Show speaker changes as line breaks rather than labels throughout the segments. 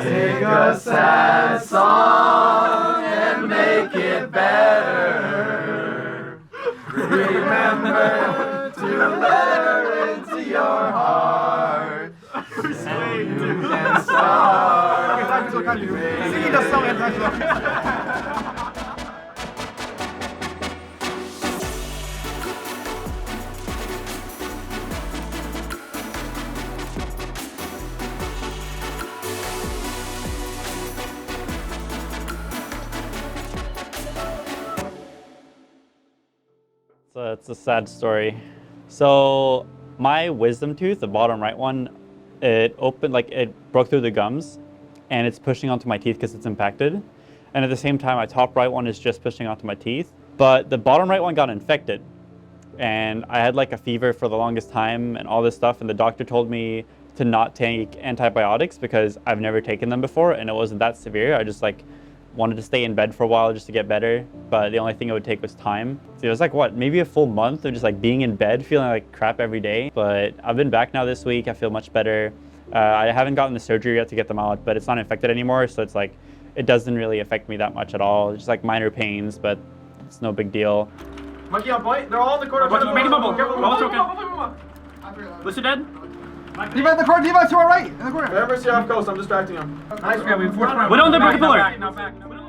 Take a sad song and make it better. Remember to let her into your heart. And you can start to
Singing the song and
It's a sad story. So my wisdom tooth, the bottom right one, it opened, like it broke through the gums and it's pushing onto my teeth because it's impacted. And at the same time, my top right one is just pushing onto my teeth. But the bottom right one got infected. And I had like a fever for the longest time and all this stuff. And the doctor told me to not take antibiotics because I've never taken them before and it wasn't that severe. I just like wanted to stay in bed for a while just to get better, but the only thing it would take was time. So it was like, what, maybe a full month of just like being in bed, feeling like crap every day. But I've been back now this week. I feel much better. I haven't gotten the surgery yet to get them out, but it's not infected anymore. So it's like, it doesn't really affect me that much at all. It's just like minor pains, but it's no big deal.
Monkey on point. They're all in the corner.
Make a bubble. Bubble token. Lucy dead.
Diva in the corner. Diva to our right. In the corner.
Remember, stay off coast. I'm distracting him.
Nice. Yeah, we don't break the pillar.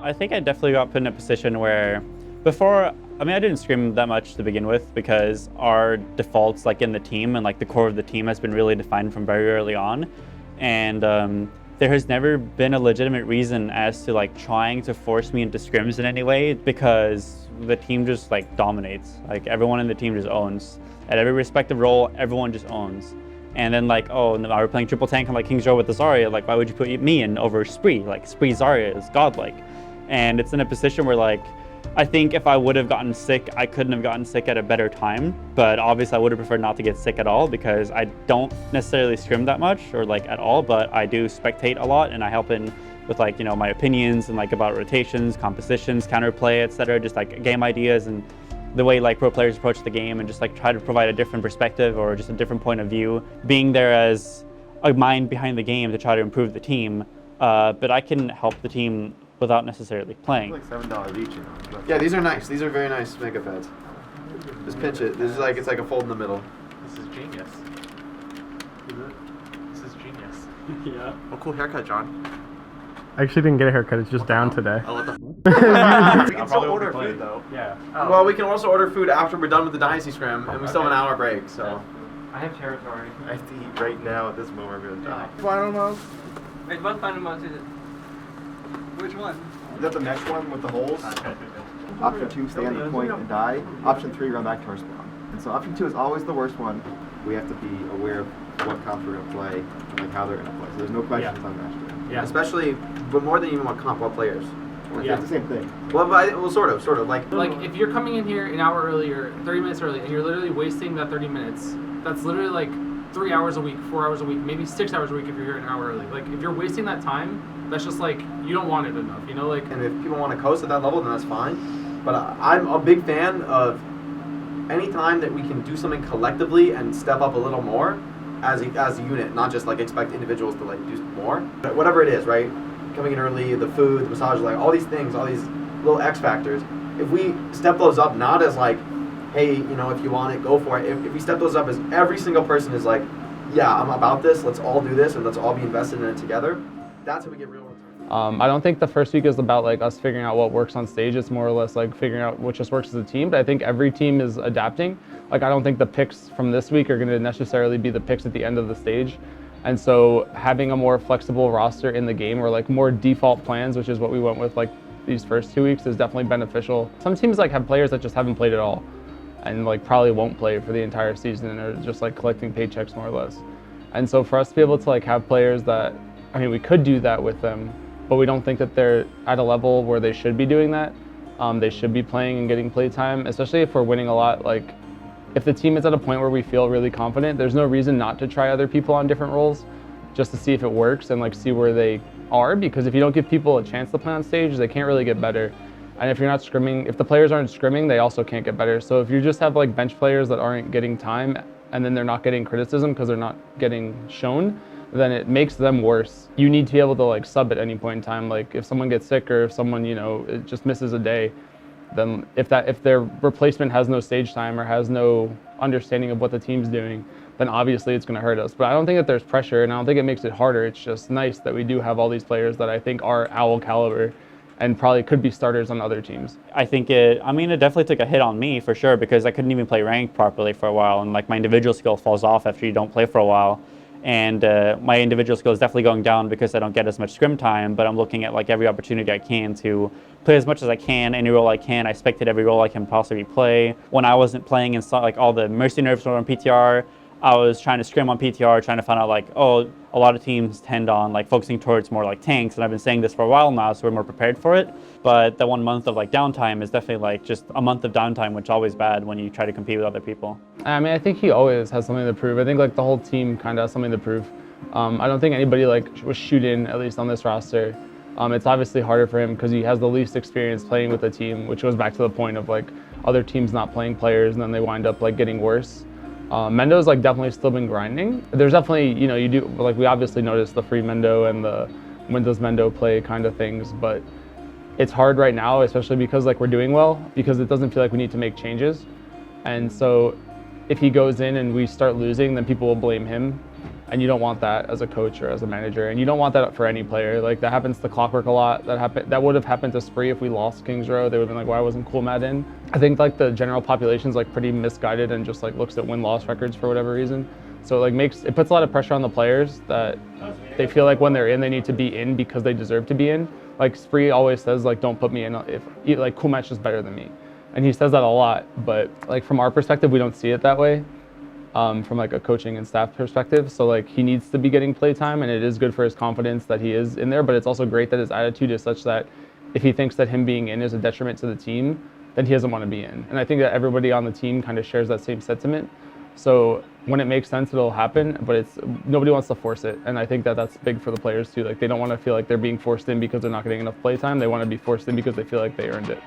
I think I definitely got put in a position where before, I mean, I didn't scrim that much to begin with because our defaults like in the team and like the core of the team has been really defined from very early on. And there has never been a legitimate reason as to like trying to force me into scrims in any way because the team just like dominates. Like everyone in the team just owns. At every respective role, everyone just owns. And then like, oh, no, we're playing triple tank, I'm like King Joe with the Zarya, like why would you put me in over Spree? Like Spree Zarya is godlike. And it's in a position where like, I think if I would have gotten sick, I couldn't have gotten sick at a better time. But obviously I would have preferred not to get sick at all because I don't necessarily scrim that much or like at all, but I do spectate a lot and I help in with like, you know, my opinions and like about rotations, compositions, counterplay, etc. Just like game ideas and the way like pro players approach the game and just like try to provide a different perspective or just a different point of view, being there as a mind behind the game to try to improve the team. But I can help the team without necessarily playing.
Like $7 each. Yeah, these are nice. These are very nice mega feds. Just pinch it. This is like, it's like a fold in the middle.
This is genius. This is genius.
Yeah.
Oh, cool haircut, John.
I actually didn't get a haircut, it's just down today.
Oh, what the We can still order food, though.
Yeah.
Oh. Well, we can also order food after we're done with the Dynasty Scrim, and we still have an hour break, so.
I have territory.
I have to eat right now at this moment. We're gonna die.
Final mouse.
Wait, what final mouse is it? Which one?
Is that the next one with the holes? Option 2, stay on the point and die. Option 3, run back to our spawn. And so option 2 is always the worst one. We have to be aware of what comps we're going to play and like how they're going to play. So there's no questions on Master.
Yeah, especially, but more than even what comp, what players.
Yeah, it's the same thing.
Well, sort of. Like
if you're coming in here an hour earlier, 30 minutes early, and you're literally wasting that 30 minutes, that's literally like 3 hours a week, 4 hours a week, maybe 6 hours a week if you're here an hour early. Like, if you're wasting that time, that's just like, you don't want it enough, you know? Like,
and if people want to coast at that level, then that's fine. But I'm a big fan of any time that we can do something collectively and step up a little more as a unit, not just like expect individuals to like do more. But whatever it is, right? Coming in early, the food, the massage, like all these things, all these little X factors. If we step those up, not as like, hey, you know, if you want it, go for it. If we step those up as every single person is like, yeah, I'm about this, let's all do this, and let's all be invested in it together, that's how we get real return.
I don't think the first week is about like us figuring out what works on stage. It's more or less like figuring out what just works as a team. But I think every team is adapting. Like I don't think the picks from this week are going to necessarily be the picks at the end of the stage. And so having a more flexible roster in the game or like more default plans, which is what we went with like these first 2 weeks, is definitely beneficial. Some teams like have players that just haven't played at all and like probably won't play for the entire season and are just like collecting paychecks more or less. And so for us to be able to like have players that, I mean, we could do that with them, but we don't think that they're at a level where they should be doing that. They should be playing and getting play time, especially if we're winning a lot. Like, if the team is at a point where we feel really confident, there's no reason not to try other people on different roles just to see if it works and like see where they are, because if you don't give people a chance to play on stage, they can't really get better. And if you're not scrimming, if the players aren't scrimming, they also can't get better. So if you just have like bench players that aren't getting time and then they're not getting criticism because they're not getting shown, then it makes them worse. You need to be able to like sub at any point in time. Like if someone gets sick or if someone, it just misses a day, then if their replacement has no stage time or has no understanding of what the team's doing, then obviously it's going to hurt us. But I don't think that there's pressure, and I don't think it makes it harder. It's just nice that we do have all these players that I think are Owl caliber and probably could be starters on other teams.
I think it definitely took a hit on me for sure, because I couldn't even play ranked properly for a while, and like my individual skill falls off after you don't play for a while. And my individual skill is definitely going down because I don't get as much scrim time, but I'm looking at like every opportunity I can to play as much as I can, any role I can. I expected every role I can possibly play. When I wasn't playing and like all the Mercy Nerves were on PTR, I was trying to scrim on PTR, trying to find out like, oh, a lot of teams tend on like focusing towards more like tanks, and I've been saying this for a while now, so we're more prepared for it. But the 1 month of like downtime is definitely like just a month of downtime, which is always bad when you try to compete with other people.
I mean, I think he always has something to prove. I think like the whole team kind of has something to prove. I don't think anybody like was shooting, at least on this roster. It's obviously harder for him because he has the least experience playing with the team, which goes back to the point of like other teams not playing players and then they wind up like getting worse. Mendo's like definitely still been grinding. There's definitely, you do, like we obviously noticed the free Mendo and the when does Mendo play kind of things, but it's hard right now, especially because like we're doing well, because it doesn't feel like we need to make changes. And so if he goes in and we start losing, then people will blame him. And you don't want that as a coach or as a manager, and you don't want that for any player. Like that happens to Clockwork a lot. That would have happened to Spree if we lost Kings Row. They would have been like, why wasn't Cool Matt in? I think like the general population's like pretty misguided and just like looks at win-loss records for whatever reason. So it puts a lot of pressure on the players that they feel like when they're in, they need to be in because they deserve to be in. Like Spree always says, like, don't put me in if like Cool Matt's just better than me. And he says that a lot, but like from our perspective, we don't see it that way. From like a coaching and staff perspective. So like he needs to be getting play time, and it is good for his confidence that he is in there, but it's also great that his attitude is such that if he thinks that him being in is a detriment to the team, then he doesn't want to be in. And I think that everybody on the team kind of shares that same sentiment. So when it makes sense, it'll happen, but nobody wants to force it. And I think that that's big for the players too. Like they don't want to feel like they're being forced in because they're not getting enough play time. They want to be forced in because they feel like they earned it.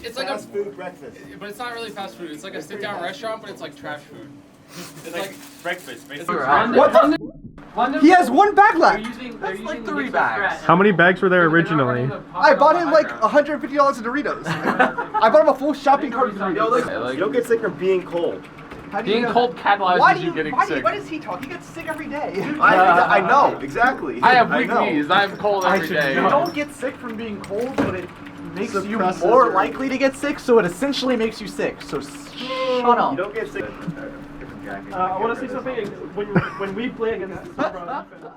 It's like
fast food breakfast.
But it's not really fast food. It's like a sit-down restaurant, but it's like trash food. It's like
breakfast,
basically.
What the? He has one bag left.
That's
like 3 bags.
How many bags were there originally?
I bought him like $150 of Doritos. I bought him a full shopping cart of Doritos.
You don't get sick from being cold.
Being cold catalyzes you getting sick.
Why does he talk? He gets sick every day.
I know, exactly.
I have weak knees. I'm cold every day.
You don't get sick from being cold, but it makes you more likely to get sick, so it essentially makes you sick. So shut up.
You don't get sick.
I want to say something. When we play against the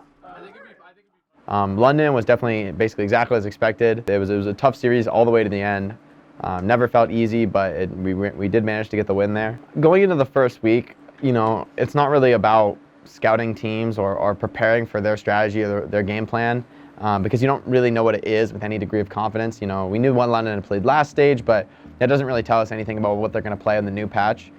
London was basically exactly as expected. It was a tough series all the way to the end. Never felt easy, but we did manage to get the win there. Going into the first week, it's not really about scouting teams or preparing for their strategy or their game plan, because you don't really know what it is with any degree of confidence. We knew what London had played last stage, but that doesn't really tell us anything about what they're going to play in the new patch.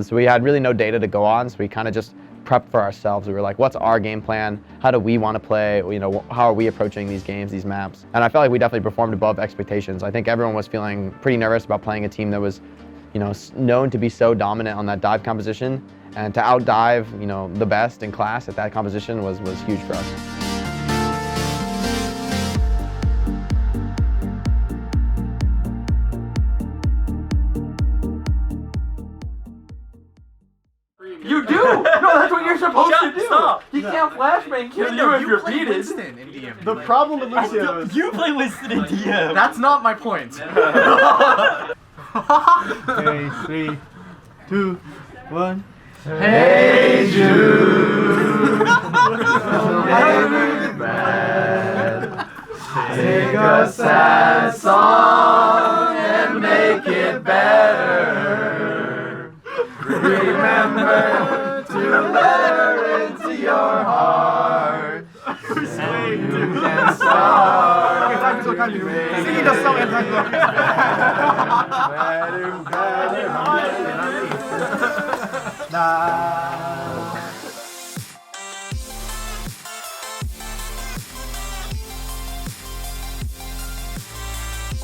So we had really no data to go on, so we kind of just prepped for ourselves. We were like, what's our game plan? How do we want to play? How are we approaching these games, these maps? And I felt like we definitely performed above expectations. I think everyone was feeling pretty nervous about playing a team that was, known to be so dominant on that dive composition, and to outdive, the best in class at that composition was huge for us.
You do! No, that's what you're supposed to do! Stop. You can't flashbang kill you if you're beaten.
Winston in DM.
The problem with Lucio is...
You play Winston in DM!
That's not my point.
Okay, 3, 2, 1.
Hey
Jude, take a sad song and make it better. Remember to let her into your heart. And you can start to
he does so anti-glorious.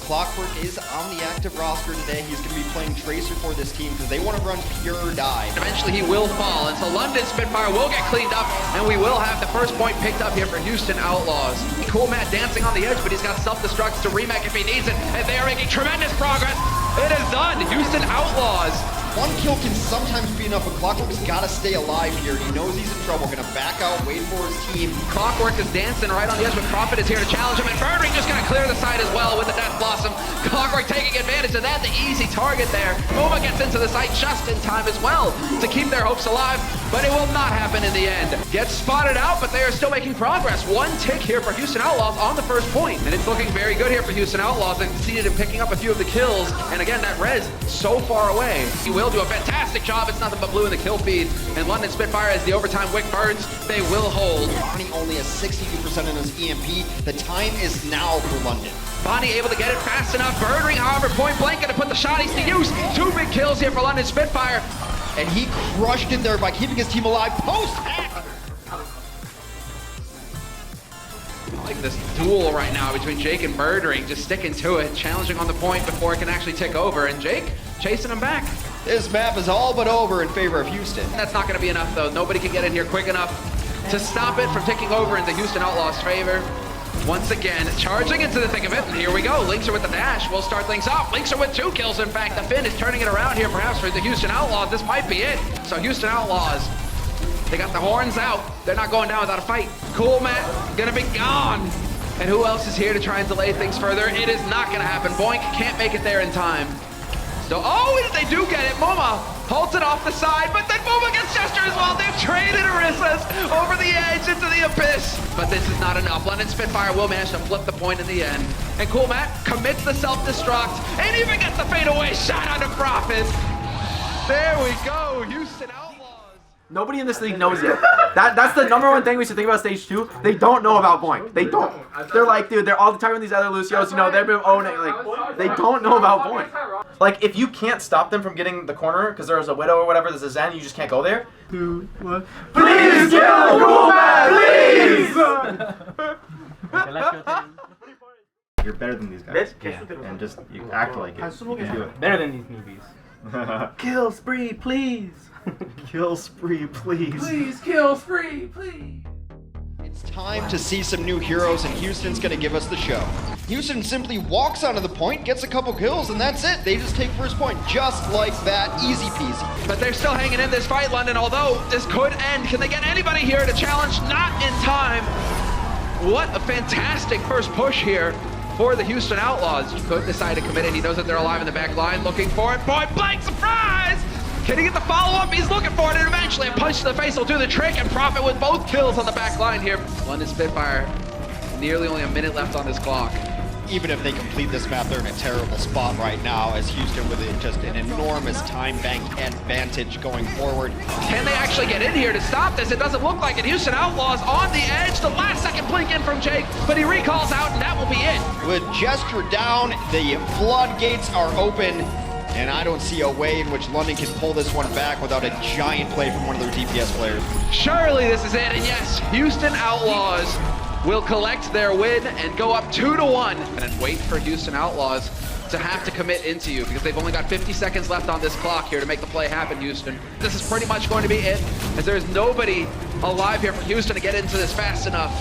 Clockwork is on the active roster today. He's going to be playing Tracer for this team because they want to run pure die.
Eventually he will fall, and so London Spitfire will get cleaned up, and we will have the first point picked up here for Houston Outlaws. Cool Matt dancing on the edge, but he's got self-destructs to remake if he needs it, and they are making tremendous progress. It is done. Houston Outlaws.
One kill can sometimes be enough, but Clockwork's got to stay alive here. He knows he's in trouble. Going to back out, wait for his team.
Clockwork is dancing right on the edge, but Prophet is here to challenge him, and Birdring just going to clear the side as well with the Death Blossom. Clockwork taking advantage of that, the easy target there. Uma gets into the site just in time as well to keep their hopes alive, but it will not happen in the end. Gets spotted out, but they are still making progress. One tick here for Houston Outlaws on the first point, and it's looking very good here for Houston Outlaws. They succeeded in picking up a few of the kills, and again, that res so far away. He will do a fantastic job. It's nothing but blue in the kill feed, and London Spitfire, as the overtime wick burns, they will hold.
Bonnie only has 62% in his EMP. The time is now for London.
Bonnie able to get it fast enough. Birdring, however, point blank, going to put the shotties to use. 2 big kills here for London Spitfire.
And he crushed in there by keeping his team alive post-hack.
I like this duel right now between Jake and Birdring, just sticking to it, challenging on the point before it can actually tick over, and Jake chasing him back.
This map is all but over in favor of Houston.
That's not going to be enough, though. Nobody can get in here quick enough to stop it from ticking over into Houston Outlaws' favor. Once again, charging into the thick of it, and here we go. Lynxer with the dash. We'll start things off. Lynxer with 2 kills, in fact. The Finn is turning it around here, perhaps, for the Houston Outlaws. This might be it. So Houston Outlaws, they got the horns out. They're not going down without a fight. Cool Matt, gonna be gone. And who else is here to try and delay things further? It is not gonna happen. Boink can't make it there in time. So, oh, they do get it. Moma holds it off the side, but then Moma gets Jester as well. They've traded Arissa's over the edge into the abyss. But this is not enough. London Spitfire will manage to flip the point in the end. And Cool Matt commits the self-destruct and even gets the fadeaway shot onto Prophet. There we go, Houston Outlaws.
Nobody in this league knows yet. That's the #1 thing we should think about stage 2. They don't know about Boink. They don't. They're like, dude, they're all the time with these other Lucios, you know, they've been owning, like, they don't know about Boink. Like, if you can't stop them from getting the corner, because there's a Widow or whatever, there's a Zen, you just can't go there. 2, 1. Please kill Cool Man, please!
You're better than these guys. And just you act like it. You can do it.
Better than these movies. Kill spree, please.
Kill spree, please.
Please kill spree, please.
It's time to see some new heroes, and Houston's going to give us the show. Houston simply walks onto the point, gets a couple kills, and that's it. They just take first point, just like that, easy peasy.
But they're still hanging in this fight, London, although this could end. Can they get anybody here to challenge? Not in time. What a fantastic first push here for the Houston Outlaws. He could decide to commit it. He knows that they're alive in the back line, looking for it. Point blank, surprise! Can he get the follow-up? He's looking for it, and eventually a punch to the face will do the trick, and Prophet with both kills on the back line here. London Spitfire, nearly only a minute left on this clock.
Even if they complete this map, they're in a terrible spot right now, as Houston with just an enormous time bank advantage going forward.
Can they actually get in here to stop this? It doesn't look like it. Houston Outlaws on the edge. The last second blink in from Jake, but he recalls out, and that will be it.
With Gesture down, the floodgates are open, and I don't see a way in which London can pull this one back without a giant play from one of their DPS players.
Surely this is it, and yes, Houston Outlaws will collect their win and go up 2-1. And then wait for Houston Outlaws to have to commit into you, because they've only got 50 seconds left on this clock here to make the play happen, Houston. This is pretty much going to be it, as there is nobody alive here for Houston to get into this fast enough.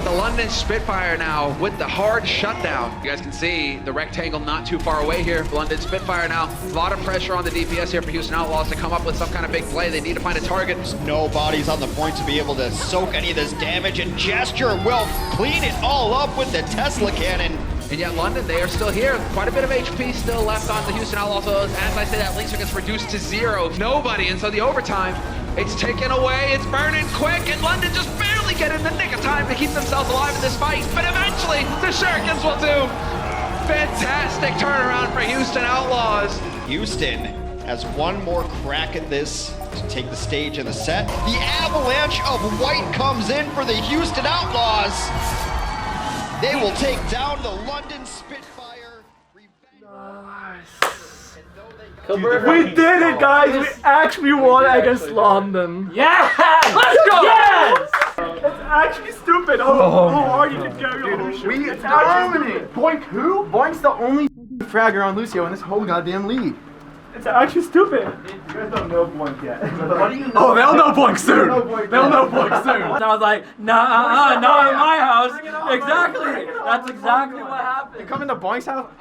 The London Spitfire now with the hard shutdown. You guys can see the rectangle not too far away here. London Spitfire now, a lot of pressure on the DPS here for Houston Outlaws to come up with some kind of big play. They need to find a target.
There's no bodies on the point to be able to soak any of this damage, and Gesture will clean it all up with the Tesla cannon.
And yet London, they are still here. Quite a bit of HP still left on the Houston Outlaws. So as I say, that Lynxer gets reduced to 0. Nobody, and so the overtime, it's taken away, it's burning quick, and London just barely get in the nick of time to keep themselves alive in this fight. But eventually, the Shurikens will do. Fantastic turnaround for Houston Outlaws.
Houston has one more crack at this to take the stage in the set. The avalanche of white comes in for the Houston Outlaws. They will take down the London Spitfire.
We did it, guys! We actually won against London.
Yes! Let's go!
Yes! It's actually stupid. Oh, hard you can carry on.
We
It's actually
dominate.
Boink who?
Boink's the only fragger on Lucio in this whole goddamn league.
It's actually stupid.
You guys don't know Boink yet.
What do you know?
Oh, they'll know Boink soon.
They'll
know Boink soon. And I was like, not in my house. Exactly. That's exactly what
You
happened.
come into Boink's house?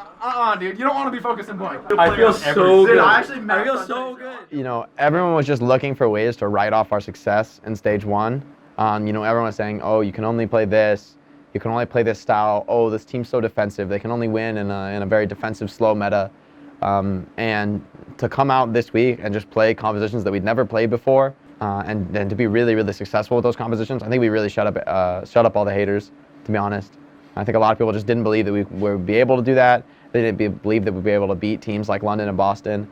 Dude. You don't want to be focused on Boink.
I feel so good.
I actually
I feel so good.
You know, everyone was just looking for ways to write off our success in stage 1. You know, everyone was saying, oh, you can only play this. You can only play this style. Oh, this team's so defensive. They can only win in a very defensive, slow meta. And to come out this week and just play compositions that we'd never played before, and then to be really, really successful with those compositions, I think we really shut up all the haters, to be honest. I think a lot of people just didn't believe that we would be able to do that. They didn't believe that we'd be able to beat teams like London and Boston.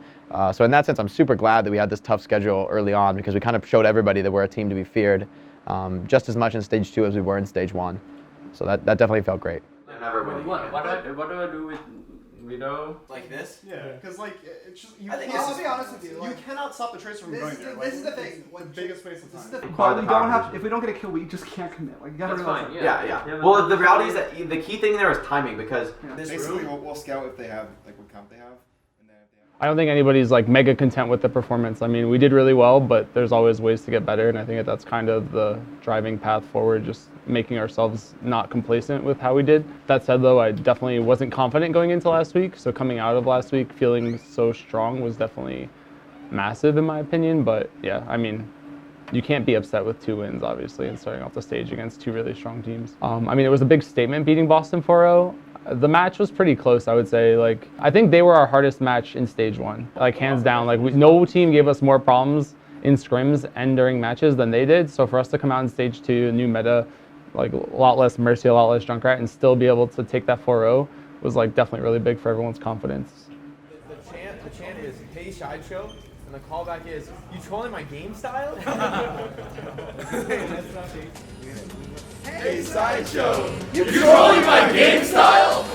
So in that sense, I'm super glad that we had this tough schedule early on, because we kind of showed everybody that we're a team to be feared, just as much in stage 2 as we were in stage 1. So that definitely felt great.
What do I do with Widow?
Like this?
Yeah, because like it's just you.
I think
I'll
it's
be
just-
honest with you.
You
Like,
cannot stop the tracer from going there.
this is the thing.
The biggest waste of time.
But we don't have. If we don't get a kill, we just can't commit. Like you gotta
That's
realize
fine,
that.
Yeah. Well, the reality is that the key thing there is timing, because this
Basically,
room.
we'll scout if they have like what comp they have, and then if they have.
I don't think anybody's like mega content with the performance. I mean, we did really well, but there's always ways to get better, and I think that's kind of the driving path forward, just making ourselves not complacent with how we did. That said, though, I definitely wasn't confident going into last week, so coming out of last week feeling so strong was definitely massive in my opinion. But yeah, I mean, you can't be upset with 2 wins, obviously, and starting off the stage against 2 really strong teams. I mean, it was a big statement beating Boston 4-0. The match was pretty close, I would say. Like, I think they were our hardest match in stage 1, like hands down. Like, no team gave us more problems in scrims and during matches than they did. So for us to come out in stage 2, a new meta, like a lot less Mercy, a lot less Junkrat, and still be able to take that 4-0 was like definitely really big for everyone's confidence.
The chant is, hey, Sideshow, and the callback is, you trolling my game style?
Hey, Sideshow! You trolling my game style?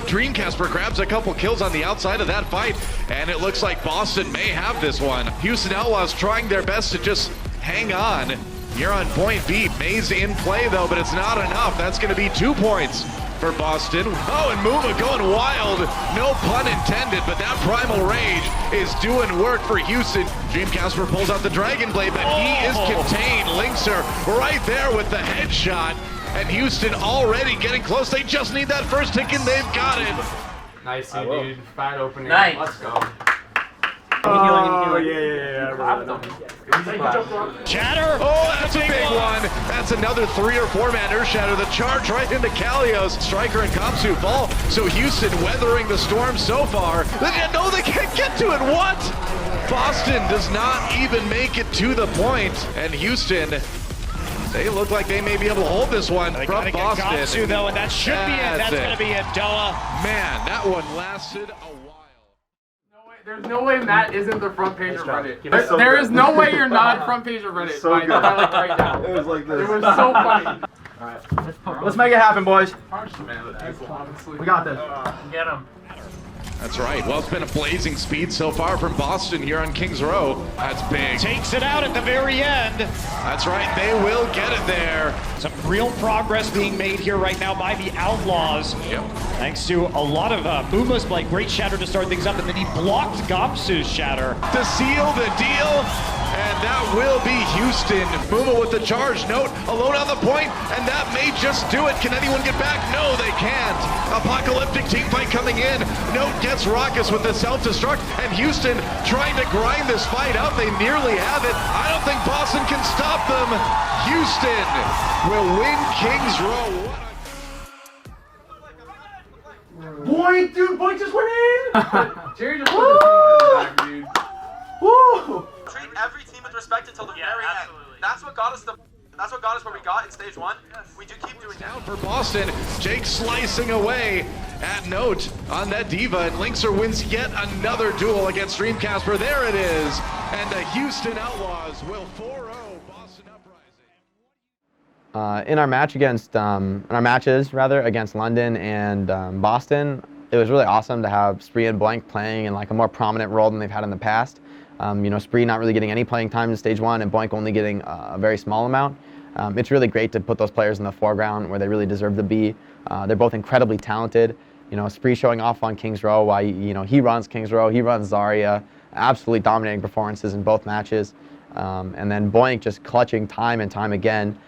Dreamcasper grabs a couple kills on the outside of that fight, and it looks like Boston may have this one. Houston Outlaws trying their best to just hang on. Here on point B, Maze in play though, but it's not enough. That's going to be 2 points for Boston. Oh, and Muma going wild. No pun intended, but that Primal Rage is doing work for Houston. Dreamcasper pulls out the Dragon Blade, but he is contained. Linkser right there with the headshot. And Houston already getting close. They just need that first tick and they've got it.
Nice, dude. Bad opening.
Nice.
Let's go.
Oh, yeah.
Shatter. Oh, that's a big one. That's another 3 or 4 man Earth Shatter. The charge right into Kalios. Striker and Kamsu fall. So Houston weathering the storm so far. No, they can't get to it. What? Boston does not even make it to the point. And Houston, they look like they may be able to hold this one from Boston.
Kamsu, though, and that should be it. That's going to be it, Doa.
Man, that one lasted a while.
There's no way Matt isn't the front page of Reddit. There is no way you're not front page of Reddit.
So
by,
good.
by, like, right now.
It was like this.
It was so funny.
Let's make it happen, boys.
We
got this.
Get him.
That's right. Well, it's been a blazing speed so far from Boston here on Kings Row. That's big.
Takes it out at the very end.
That's right. They will get it there.
Some real progress being made here right now by the Outlaws.
Yep.
Thanks to a lot of Muma's like great shatter to start things up, and then he blocked Gamsu's shatter.
To seal the deal, and that will be Houston. Muma with the charge. Note alone on the point, and that may just do it. Can anyone get back? No, they can't. Apocalyptic team fight coming in. Note gets Raucous with the self-destruct, and Houston trying to grind this fight out. They nearly have it. I don't think Boston can stop them. Houston will win Kings Row.
Boink, dude, Boink just went in!
Jerry just put his back, dude.
Woo!
Treat every team with respect until the very end. That's what got us where we got in stage 1. We do keep doing that.
Down for Boston. Jake slicing away at Note on that Diva, and Linkser wins yet another duel against Dreamcasper. There it is. And the Houston Outlaws will 4-0 Boston.
In our matches against London and Boston, it was really awesome to have Spree and Blank playing in like a more prominent role than they've had in the past. Spree not really getting any playing time in stage 1 and Blank only getting a very small amount. It's really great to put those players in the foreground where they really deserve to be. They're both incredibly talented. Spree showing off on King's Row while he runs King's Row, he runs Zarya, absolutely dominating performances in both matches. And then Blank just clutching time and time again.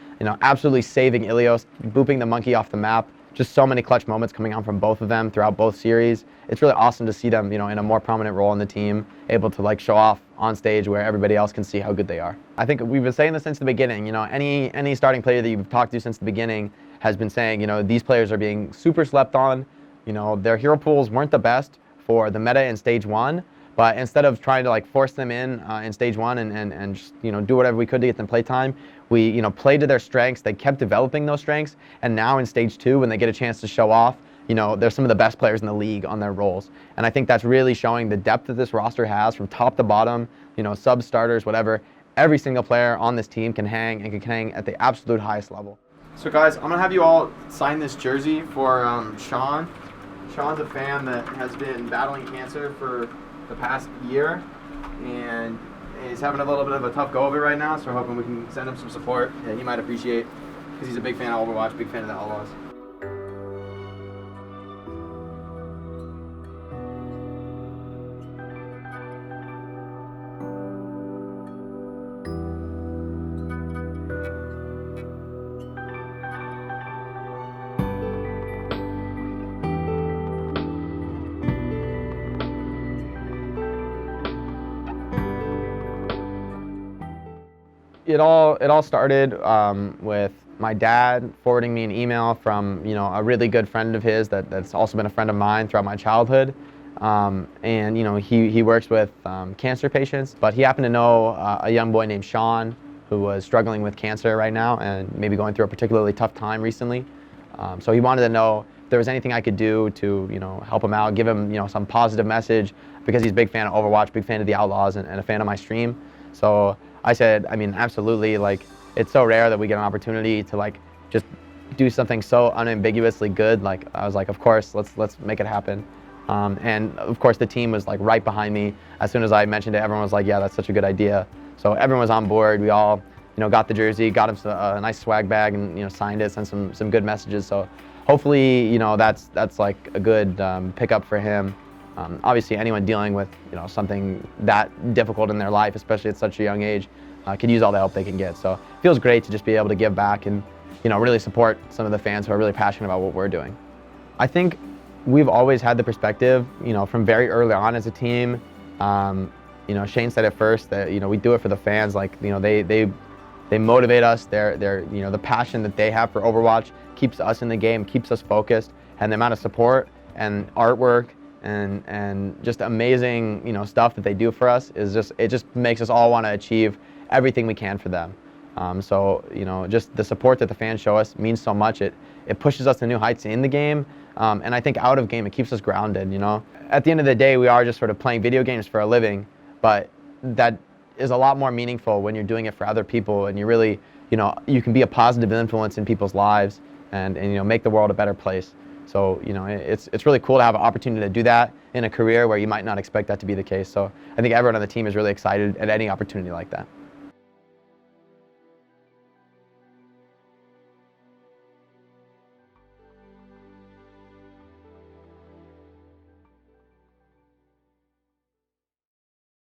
Absolutely saving Ilios, booping the monkey off the map. Just so many clutch moments coming on from both of them throughout both series. It's really awesome to see them, in a more prominent role in the team, able to like show off on stage where everybody else can see how good they are. I think we've been saying this since the beginning. Any starting player that you've talked to since the beginning has been saying, these players are being super slept on. Their hero pools weren't the best for the meta in stage 1. But instead of trying to like force them in stage 1 and just, do whatever we could to get them playtime, we played to their strengths. They kept developing those strengths, and now in stage 2, when they get a chance to show off, they're some of the best players in the league on their roles. And I think that's really showing the depth that this roster has from top to bottom. Sub starters, whatever. Every single player on this team can hang and can hang at the absolute highest level.
So guys, I'm gonna have you all sign this jersey for Sean. Sean's a fan that has been battling cancer for the past year, and he's having a little bit of a tough go of it right now, so we're hoping we can send him some support that he might appreciate, because he's a big fan of Overwatch, big fan of the Outlaws.
It all started with my dad forwarding me an email from a really good friend of his that's also been a friend of mine throughout my childhood, and he works with cancer patients, but he happened to know a young boy named Sean who was struggling with cancer right now and maybe going through a particularly tough time recently. So he wanted to know if there was anything I could do to help him out, give him some positive message, because he's a big fan of Overwatch, big fan of the Outlaws, and a fan of my stream. So I said, absolutely, like, it's so rare that we get an opportunity to like just do something so unambiguously good. Like, I was like, of course, let's make it happen. And of course the team was like right behind me. As soon as I mentioned it, everyone was like, yeah, that's such a good idea. So everyone was on board. We all got the jersey, got him a nice swag bag, and signed it, sent some good messages. So hopefully that's like a good pickup for him. Obviously, anyone dealing with something that difficult in their life, especially at such a young age, could use all the help they can get. So it feels great to just be able to give back and really support some of the fans who are really passionate about what we're doing. I think we've always had the perspective, from very early on as a team. Shane said it first that we do it for the fans. Like they motivate us. They're the passion that they have for Overwatch keeps us in the game, keeps us focused, and the amount of support and artwork and just amazing stuff that they do for us is just makes us all want to achieve everything we can for them. So just the support that the fans show us means so much. It pushes us to new heights in the game, and I think out of game it keeps us grounded. At the end of the day, we are just sort of playing video games for a living, but that is a lot more meaningful when you're doing it for other people, and you really you can be a positive influence in people's lives and make the world a better place. So it's really cool to have an opportunity to do that in a career where you might not expect that to be the case. So I think everyone on the team is really excited at any opportunity like that.